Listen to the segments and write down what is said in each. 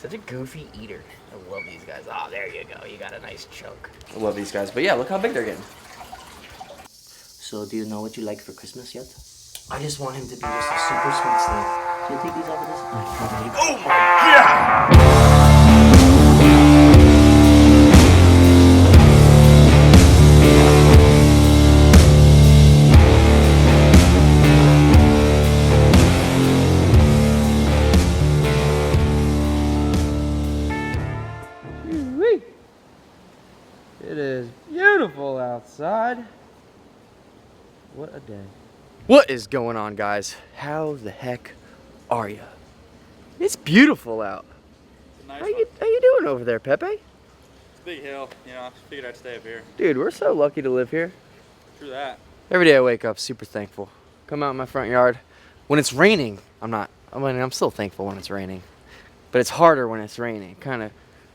Such a goofy eater. I love these guys. Oh, there you go. You got a nice chunk. I love these guys. But yeah, look how big they're getting. So do you know what you like for Christmas yet? I just want him to be just a super sweet snake. Should I take these off of this? Oh my god! It is beautiful outside. What a day. What is going on, guys? How the heck are you? It's beautiful out. It's a nice How you doing over there, Pepe? It's a big hill, you know, I figured I'd stay up here. Dude, we're so lucky to live here. True that. Every day I wake up super thankful. Come out in my front yard. When it's raining, I'm still thankful when it's raining. But it's harder when it's raining. It kind of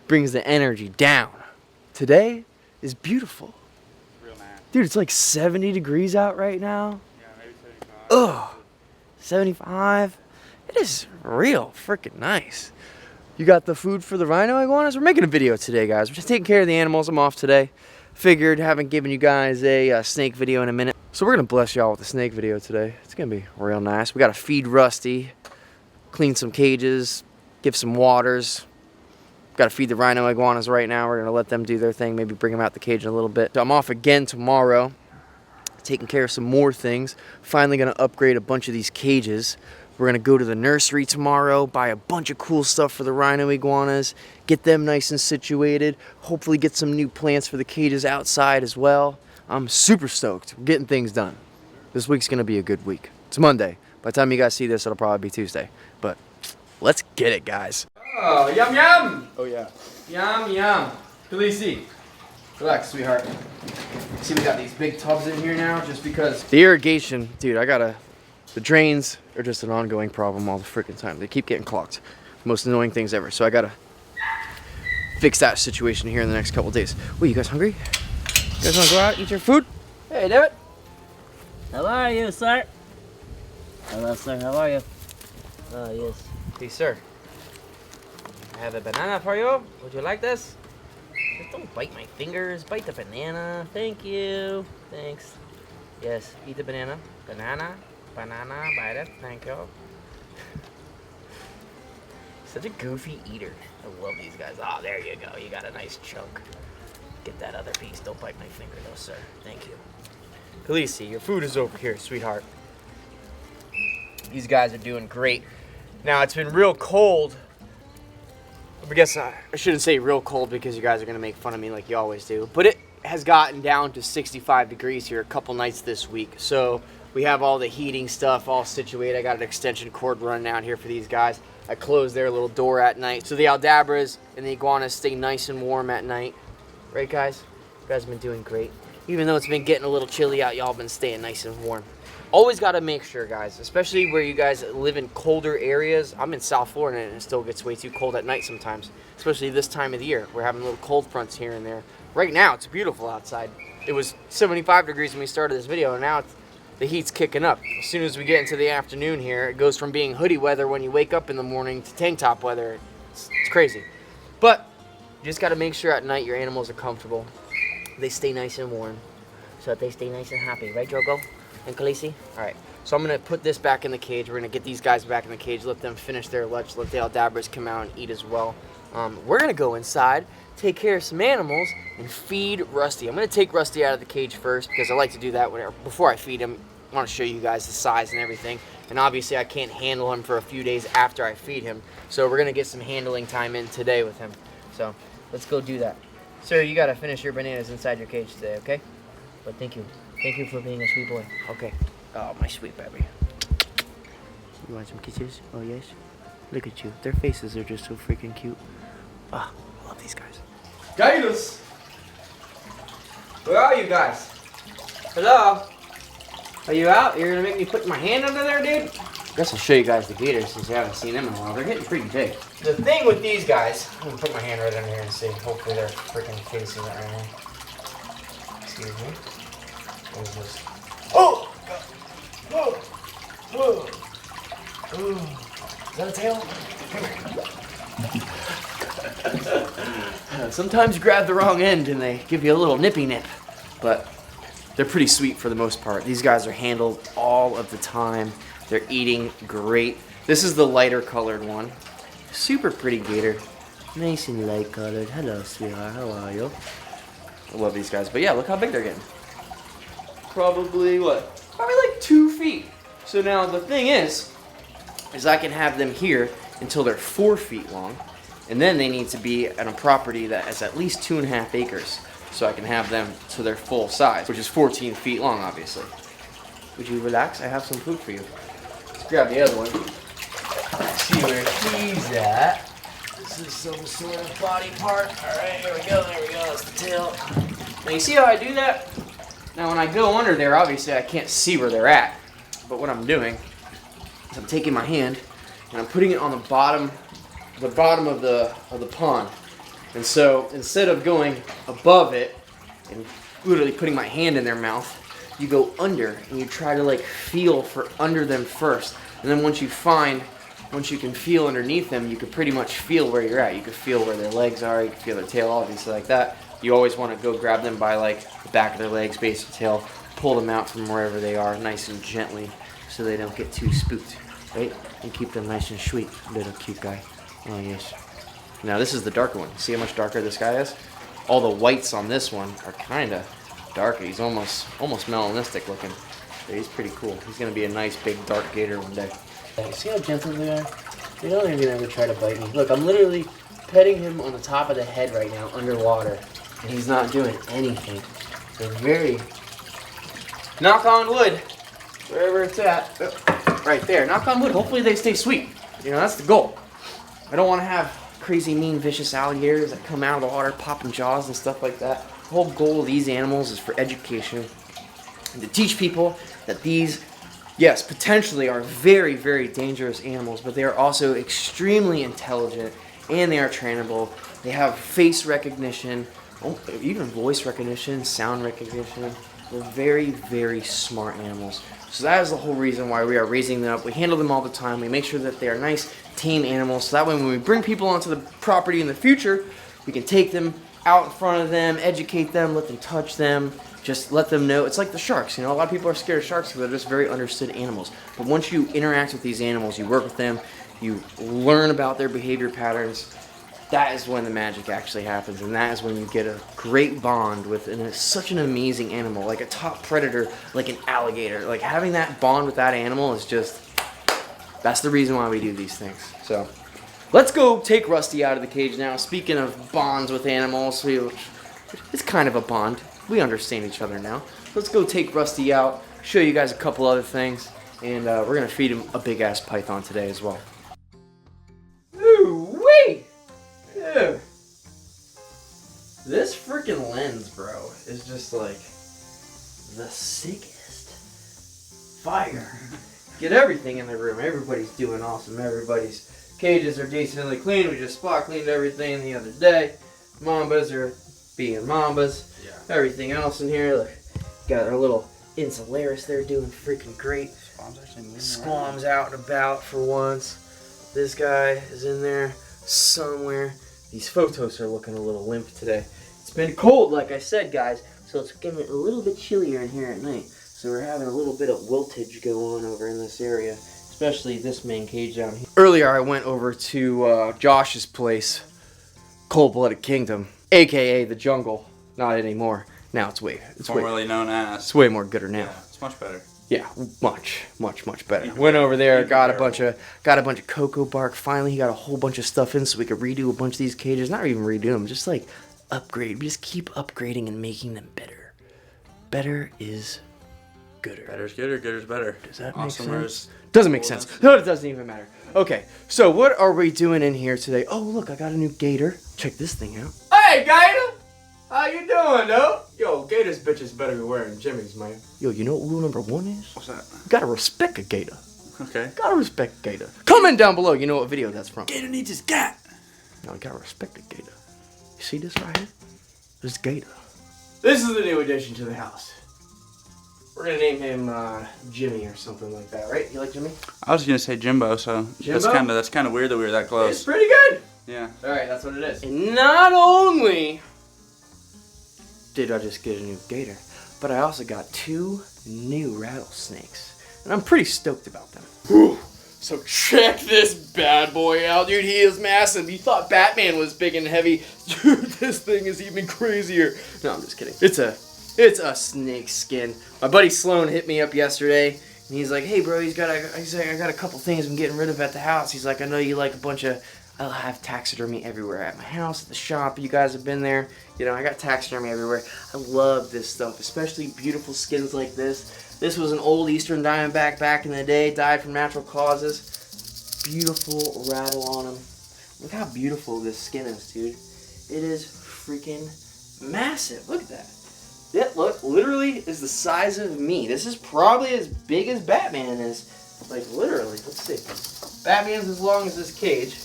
brings the energy down. Today is beautiful. Real nice. Dude, it's like 70 degrees out right now. Yeah, maybe 75. Ugh, 75. It is real freaking nice. You got the food for the rhino iguanas? We're making a video today, guys. We're just taking care of the animals. I'm off today. Figured, haven't given you guys a snake video in a minute. So we're gonna bless y'all with a snake video today. It's gonna be real nice. We gotta feed Rusty, clean some cages, give some waters. Got to feed the rhino iguanas right now. We're going to let them do their thing, maybe bring them out the cage in a little bit. So I'm off again tomorrow, taking care of some more things. Finally going to upgrade a bunch of these cages. We're going to go to the nursery tomorrow, buy a bunch of cool stuff for the rhino iguanas, get them nice and situated, hopefully get some new plants for the cages outside as well. I'm super stoked. We're getting things done. This week's going to be a good week. It's Monday. By the time you guys see this, it'll probably be Tuesday. But let's get it, guys. Oh, yum yum! Oh yeah. Yum yum. Khaleesi. Relax, sweetheart. See, we got these big tubs in here now just because the irrigation, dude, the drains are just an ongoing problem all the freaking time. They keep getting clogged. Most annoying things ever. So I gotta fix that situation here in the next couple days. Wait, you guys hungry? You guys wanna go out, eat your food? Hey, David. How are you, sir? Hello, sir. How are you? Oh, yes. Hey, sir. I have a banana for you. Would you like this? Just don't bite my fingers. Bite the banana. Thank you. Thanks. Yes, eat the banana. Banana. Banana. Bite it. Thank you. Such a goofy eater. I love these guys. Oh, there you go. You got a nice chunk. Get that other piece. Don't bite my finger, though, sir. Thank you. Khaleesi, your food is over here, sweetheart. These guys are doing great. Now, it's been real cold. I guess I shouldn't say real cold because you guys are going to make fun of me like you always do. But it has gotten down to 65 degrees here a couple nights this week. So we have all the heating stuff all situated. I got an extension cord running out here for these guys. I closed their little door at night. So the aldabras and the iguanas stay nice and warm at night. Right, guys? You guys have been doing great. Even though it's been getting a little chilly out, y'all been staying nice and warm. Always got to make sure, guys, especially where you guys live in colder areas. I'm in South Florida and it still gets way too cold at night sometimes, especially this time of the year. We're having little cold fronts here and there. Right now, it's beautiful outside. It was 75 degrees when we started this video, and now the heat's kicking up. As soon as we get into the afternoon here, it goes from being hoodie weather when you wake up in the morning to tank top weather. It's crazy. But you just got to make sure at night your animals are comfortable. They stay nice and warm so that they stay nice and happy. Right, Drogo? And Khaleesi? Alright, so I'm going to put this back in the cage. We're going to get these guys back in the cage, let them finish their lunch, let the aldabras come out and eat as well. We're going to go inside, take care of some animals, and feed Rusty. I'm going to take Rusty out of the cage first because I like to do that before I feed him. I want to show you guys the size and everything. And obviously I can't handle him for a few days after I feed him. So we're going to get some handling time in today with him. So let's go do that. Sir, you got to finish your bananas inside your cage today, okay? But thank you. Thank you for being a sweet boy. Okay. Oh, my sweet baby. You want some kisses? Oh, yes? Look at you. Their faces are just so freaking cute. Ah, I love these guys. Gators! Where are you guys? Hello? Are you out? You're gonna make me put my hand under there, dude? I guess I'll show you guys the gators since you haven't seen them in a while. They're getting pretty big. The thing with these guys, I'm gonna put my hand right under here and see. Hopefully their freaking faces aren't right here. Excuse me. What is this? Oh! Whoa! Whoa! Ooh. Is that a tail? Come here. Sometimes you grab the wrong end and they give you a little nippy nip. But they're pretty sweet for the most part. These guys are handled all of the time. They're eating great. This is the lighter colored one. Super pretty gator. Nice and light colored. Hello, sweetheart. How are you? I love these guys. But yeah, look how big they're getting. Probably what? Probably like 2 feet. So now the thing is I can have them here until they're 4 feet long. And then they need to be on a property that is at least 2.5 acres. So I can have them to their full size, which is 14 feet long, obviously. Would you relax? I have some food for you. Let's grab the other one. Let's see where he's at. This is some sort of body part. Alright, here we go, there we go, that's the tail. Now you see how I do that? Now when I go under there, obviously I can't see where they're at. But what I'm doing is I'm taking my hand and I'm putting it on the bottom of the pond. And so instead of going above it and literally putting my hand in their mouth, you go under and you try to like feel for under them first. And then once you can feel underneath them, you can pretty much feel where you're at. You can feel where their legs are, you can feel their tail, obviously like that. You always want to go grab them by like the back of their legs, base of the tail, pull them out from wherever they are nice and gently so they don't get too spooked, right? And keep them nice and sweet, little cute guy. Oh yes. Now this is the darker one. See how much darker this guy is? All the whites on this one are kind of darker. He's almost melanistic looking. But he's pretty cool. He's going to be a nice big dark gator one day. See how gentle they are? They don't even ever try to bite me. Look, I'm literally petting him on the top of the head right now underwater. And he's not doing anything. They're very... Knock on wood. Wherever it's at. Right there. Knock on wood. Hopefully they stay sweet. You know, that's the goal. I don't want to have crazy, mean, vicious alligators that come out of the water, popping jaws and stuff like that. The whole goal of these animals is for education and to teach people that these, yes, potentially are very, very dangerous animals, but they are also extremely intelligent and they are trainable. They have face recognition, even voice recognition, sound recognition. They're very, very smart animals. So that is the whole reason why we are raising them up. We handle them all the time. We make sure that they are nice, tame animals. So that way when we bring people onto the property in the future, we can take them out in front of them, educate them, let them touch them, just let them know. It's like the sharks, you know. A lot of people are scared of sharks because they're just very understood animals. But once you interact with these animals, you work with them, you learn about their behavior patterns, that is when the magic actually happens, and that is when you get a great bond with such an amazing animal, like a top predator, like an alligator. Like having that bond with that animal is just, that's the reason why we do these things. So let's go take Rusty out of the cage now. Speaking of bonds with animals, it's kind of a bond. We understand each other now. Let's go take Rusty out, show you guys a couple other things, and we're gonna feed him a big ass python today as well. Ooh-wee! Dude, this freaking lens, bro, is just like the sickest. Fire. Get everything in the room. Everybody's doing awesome. Everybody's cages are decently clean. We just spot cleaned everything the other day. Mambas are being mambas. Yeah. Everything else in here, look, got our little insularis there doing freaking great. Squam's out and about for once. This guy is in there somewhere. These photos are looking a little limp today. It's been cold, like I said, guys, so it's getting a little bit chillier in here at night. So we're having a little bit of wiltage go on over in this area, especially this main cage down here. Earlier, I went over to Josh's place, Cold-Blooded Kingdom, aka the jungle. Not anymore. Now it's formerly known as. It's way more gooder now. Yeah, it's much better. Yeah, much better. Went over there, got a bunch of cocoa bark. Finally, he got a whole bunch of stuff in so we could redo a bunch of these cages. Not even redo them, just like upgrade. We just keep upgrading and making them better. Better is gooder. Better's gooder, gooder's better. Does that make sense? Doesn't make sense. No, it doesn't even matter. Okay, so what are we doing in here today? Oh, look, I got a new gator. Check this thing out. Hey, gator! How you doing, though? Yo, gators bitches better be wearing jimmies, man. Yo, you know what rule number 1 is? What's that? You gotta respect a gator. Okay. Gotta respect a gator. Comment down below, you know what video that's from. Gator needs his gat. No, you gotta respect a gator. You see this right here? This gator. This is the new addition to the house. We're gonna name him Jimmy or something like that, right? You like Jimmy? I was gonna say Jimbo, so Jimbo? that's kind of weird that we were that close. It's pretty good. Yeah. Alright, that's what it is. And not only did I just get a new gator, but I also got 2 new rattlesnakes. And I'm pretty stoked about them. Whew. So check this bad boy out, dude. He is massive. You thought Batman was big and heavy. Dude, this thing is even crazier. No, I'm just kidding. It's a snake skin. My buddy Sloan hit me up yesterday, and he's like, hey, bro, he's like, I got a couple things I'm getting rid of at the house. He's like, I know you like a bunch of, I'll have taxidermy everywhere at my house, at the shop. You guys have been there. You know, I got taxidermy everywhere. I love this stuff, especially beautiful skins like this. This was an old Eastern Diamondback back in the day, died from natural causes. Beautiful rattle on him. Look how beautiful this skin is, dude. It is freaking massive. Look at that. That look literally is the size of me. This is probably as big as Batman is. Like literally. Let's see. Batman's as long as this cage.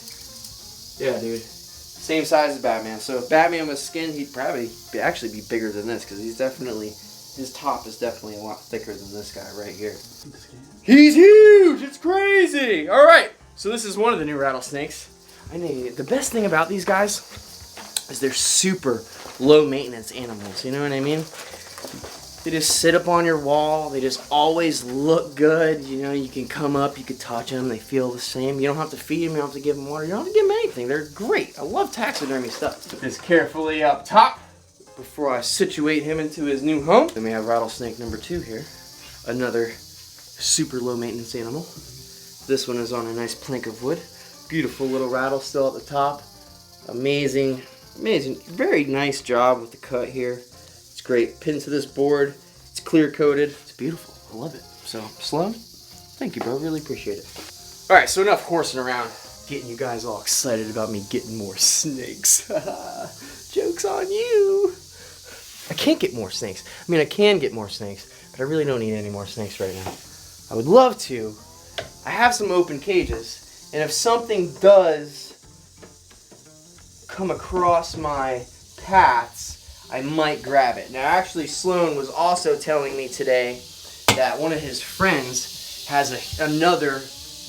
Yeah, dude. Same size as Batman. So if Batman was skinned, he'd probably actually be bigger than this because he's definitely, his top is definitely a lot thicker than this guy right here. He's huge! It's crazy! Alright, so this is one of the new rattlesnakes. The best thing about these guys is they're super low maintenance animals, you know what I mean? They just sit up on your wall, they just always look good, you know, you can come up, you can touch them, they feel the same. You don't have to feed them, you don't have to give them water, you don't have to give them anything. They're great. I love taxidermy stuff. Put this carefully up top before I situate him into his new home. Then we have rattlesnake number 2 here. Another super low maintenance animal. This one is on a nice plank of wood. Beautiful little rattle still at the top. Amazing, amazing, very nice job with the cut here. It's great. Pinned to this board. It's clear coated. It's beautiful. I love it. So, Sloan, thank you, bro. Really appreciate it. Alright, so enough horsing around, getting you guys all excited about me getting more snakes. Joke's on you. I can't get more snakes. I mean, I can get more snakes, but I really don't need any more snakes right now. I would love to. I have some open cages, and if something does come across my paths, I might grab it. Now, actually, Sloan was also telling me today that one of his friends has another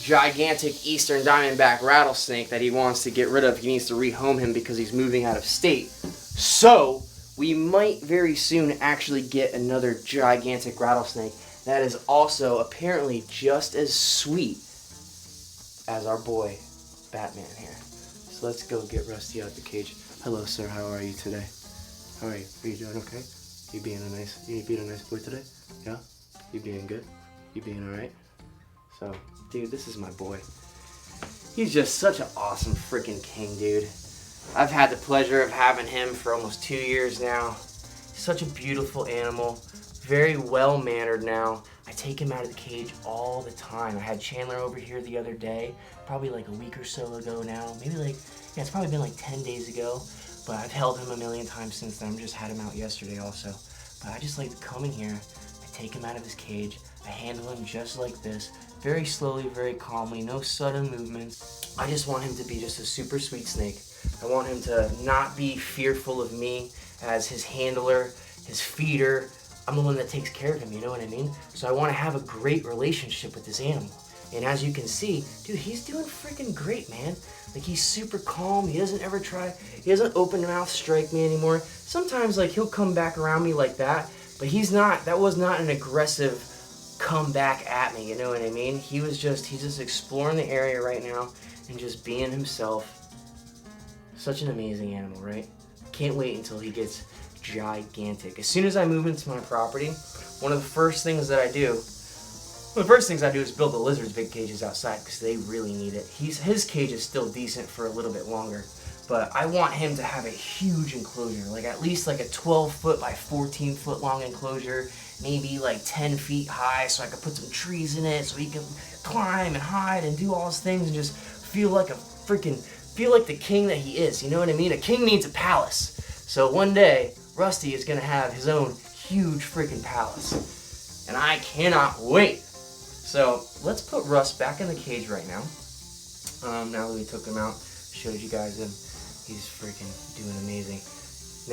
gigantic Eastern Diamondback rattlesnake that he wants to get rid of. He needs to rehome him because he's moving out of state. So, we might very soon actually get another gigantic rattlesnake that is also apparently just as sweet as our boy Batman here. So let's go get Rusty out the cage. Hello, sir. How are you today? How are you? Are you doing okay? You being a nice boy today? Yeah? You being good? You being alright? So, dude, this is my boy. He's just such an awesome freaking king, dude. I've had the pleasure of having him for almost 2 years now. Such a beautiful animal. Very well-mannered now. I take him out of the cage all the time. I had Chandler over here the other day, probably like a week or so ago now. Maybe like, yeah, it's probably been like 10 days ago. But I've held him a million times since then. I just had him out yesterday also. But I just like to come in here. I take him out of his cage. I handle him just like this. Very slowly, very calmly. No sudden movements. I just want him to be just a super sweet snake. I want him to not be fearful of me as his handler, his feeder. I'm the one that takes care of him, you know what I mean? So I want to have a great relationship with this animal. And as you can see, dude, he's doing freaking great, man. Like, he's super calm. He doesn't ever he doesn't open mouth strike me anymore. Sometimes, like, he'll come back around me like that, but that was not an aggressive come back at me, you know what I mean? He's just exploring the area right now and just being himself. Such an amazing animal, right? Can't wait until he gets gigantic. As soon as I move into my property, one of the first things I do is build the lizard's big cages outside because they really need it. His cage is still decent for a little bit longer, but I want him to have a huge enclosure, like at least like a 12-foot by 14-foot long enclosure, maybe like 10 feet high, so I could put some trees in it so he can climb and hide and do all his things and just feel like the king that he is, you know what I mean? A king needs a palace. So one day, Rusty is going to have his own huge freaking palace. And I cannot wait. So let's put Russ back in the cage right now. Now that we took him out, showed you guys him. He's freaking doing amazing.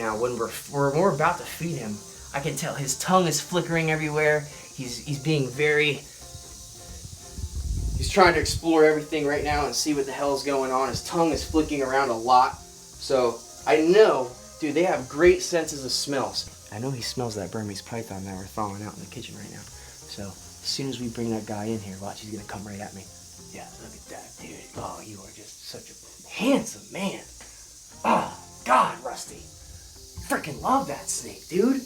Now when we're about to feed him, I can tell his tongue is flickering everywhere. He's trying to explore everything right now and see what the hell's going on. His tongue is flicking around a lot. So I know, dude, they have great senses of smells. I know he smells that Burmese python that we're thawing out in the kitchen right now. So as soon as we bring that guy in here, watch, he's gonna come right at me. Yeah, look at that, dude. Oh, you are just such a handsome man. Oh, God, Rusty. Freaking love that snake, dude.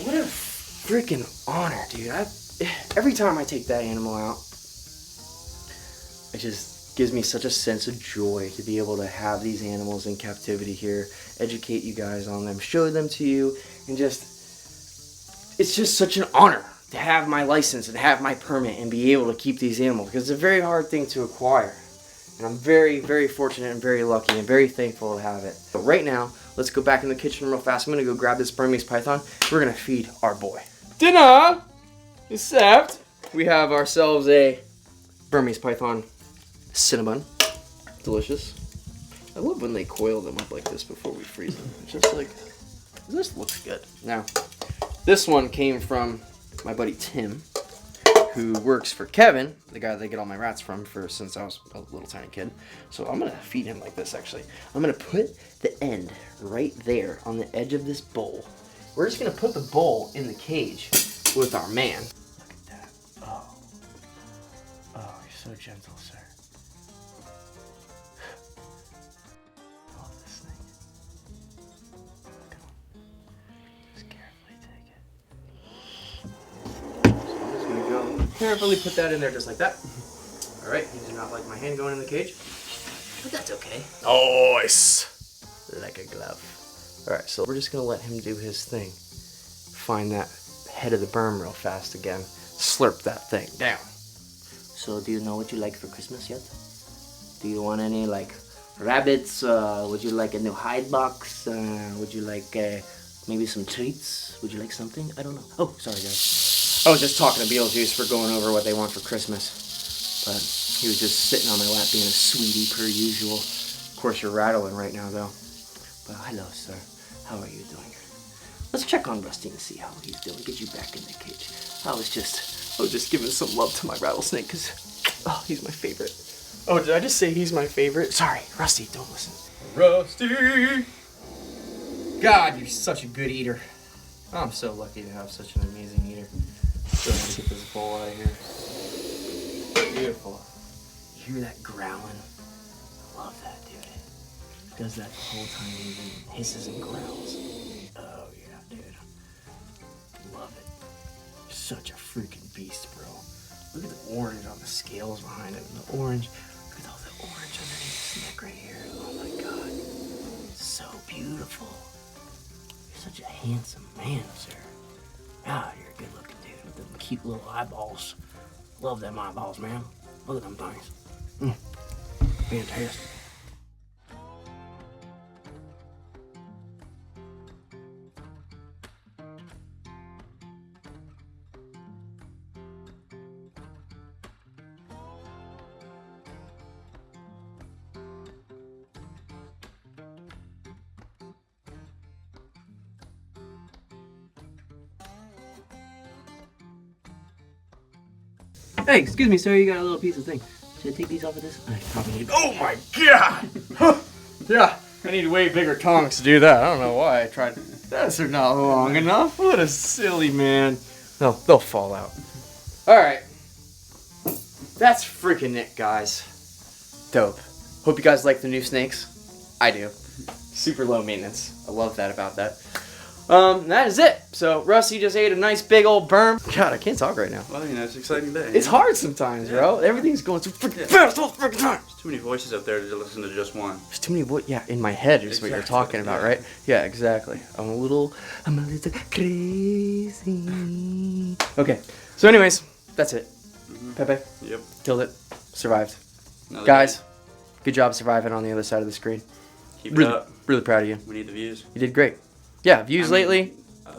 What a freaking honor, dude. Every time I take that animal out, it just gives me such a sense of joy to be able to have these animals in captivity here, educate you guys on them, show them to you, and it's just such an honor to have my license and have my permit and be able to keep these animals, because it's a very hard thing to acquire. And I'm very, very fortunate and very lucky and very thankful to have it. But right now, let's go back in the kitchen real fast. I'm gonna go grab this Burmese python. We're gonna feed our boy. Dinner! Except we have ourselves a Burmese python cinnamon. Delicious. I love when they coil them up like this before we freeze them. It's just like, this looks good. Now, this one came from my buddy Tim, who works for Kevin, the guy that I get all my rats from since I was a little tiny kid. So I'm gonna feed him like this, actually. I'm gonna put the end right there on the edge of this bowl. We're just gonna put the bowl in the cage with our man. Look at that. Oh, you're so gentle, sir. I love this thing. Come on. Just carefully take it. So I'm just gonna go carefully put that in there just like that. All right, he did not like my hand going in the cage, but that's okay. Nice. Like a glove. All right, so we're just gonna let him do his thing. Find that head of the berm real fast again. Slurp that thing down. So do you know what you like for Christmas yet? Do you want any like rabbits? Would you like a new hide box? Would you like maybe some treats? Would you like something? I don't know. Oh, sorry guys. I was just talking to Beetlejuice for going over what they want for Christmas. But he was just sitting on my lap being a sweetie per usual. Of course you're rattling right now though. But hello sir, how are you doing? Let's check on Rusty and see how he's doing. Get you back in the cage. I was just giving some love to my rattlesnake because, oh, he's my favorite. Oh, did I just say he's my favorite? Sorry, Rusty, don't listen. Rusty! God, you're such a good eater. Oh, I'm so lucky to have such an amazing eater. So I'm gonna get this bowl out of here. Beautiful. You hear that growling? I love that, dude. Does that the whole time he even hisses and growls. Oh yeah, dude. Love it. Such a freaking beast, bro. Look at the orange on the scales behind it. And the orange. Look at all the orange underneath his neck right here. Oh my god. So beautiful. You're such a handsome man, sir. Ah, you're a good looking dude with them cute little eyeballs. Love them eyeballs, man. Look at them things. Fantastic. Hey, excuse me, sir. You got a little piece of thing. Should I take these off of this? I probably need. Oh my god! Yeah, I need way bigger tongs to do that. I don't know why I tried. Those are not long enough. What a silly man. No, they'll fall out. All right. That's freaking it, guys. Dope. Hope you guys like the new snakes. I do. Super low maintenance. I love that about that. That is it. So Rusty just ate a nice big old berm. God, I can't talk right now. Well, you know, it's an exciting day. It's hard sometimes, bro. Everything's going so freaking fast all the freaking time. There's too many voices up there to listen to just one. There's too many yeah, in my head is what you're talking about, right? Yeah, exactly. I'm a little crazy. Okay. So anyways, that's it. Pepe. Yep. Killed it. Survived. Another Guys, day. good job surviving on the other side of the screen. Keep Really, it up. really proud of you. We need the views. You did great. Yeah, views lately,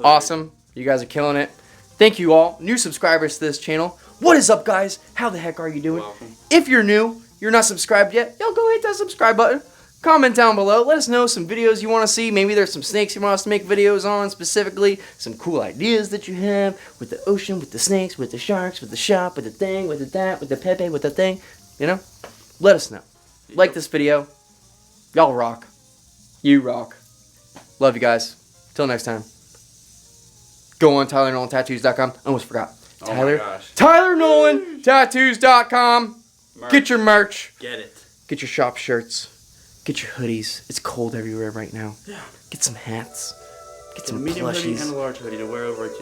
awesome. You guys are killing it. Thank you all. New subscribers to this channel. What is up, guys? How the heck are you doing? Welcome. If you're new, you're not subscribed yet, yo, go hit that subscribe button. Comment down below. Let us know some videos you want to see. Maybe there's some snakes you want us to make videos on specifically. Some cool ideas that you have with the ocean, with the snakes, with the sharks, with the shop, with the thing, with the that, with the Pepe, with the thing. You know? Let us know. Like this video. Y'all rock. You rock. Love you guys. Till next time. Go on TylerNolanTattoos.com. Almost forgot. Oh my gosh. TylerNolanTattoos.com. Get your merch. Get it. Get your shop shirts. Get your hoodies. It's cold everywhere right now. Yeah. Get some hats. Get A some medium hoodie plushies. and a large hoodie to wear over each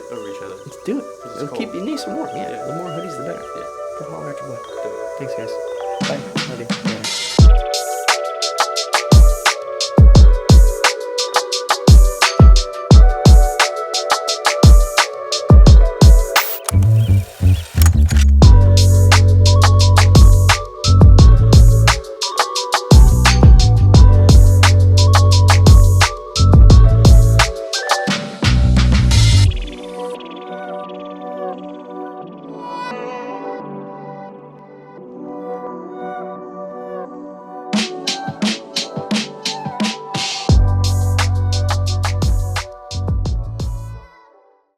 other. Let's do it. it's It'll keep cold. you nice and warm. Yeah. Yeah. The more hoodies, the better. Yeah. Go holler at your boy. Do it. Thanks, guys. Bye. Love you.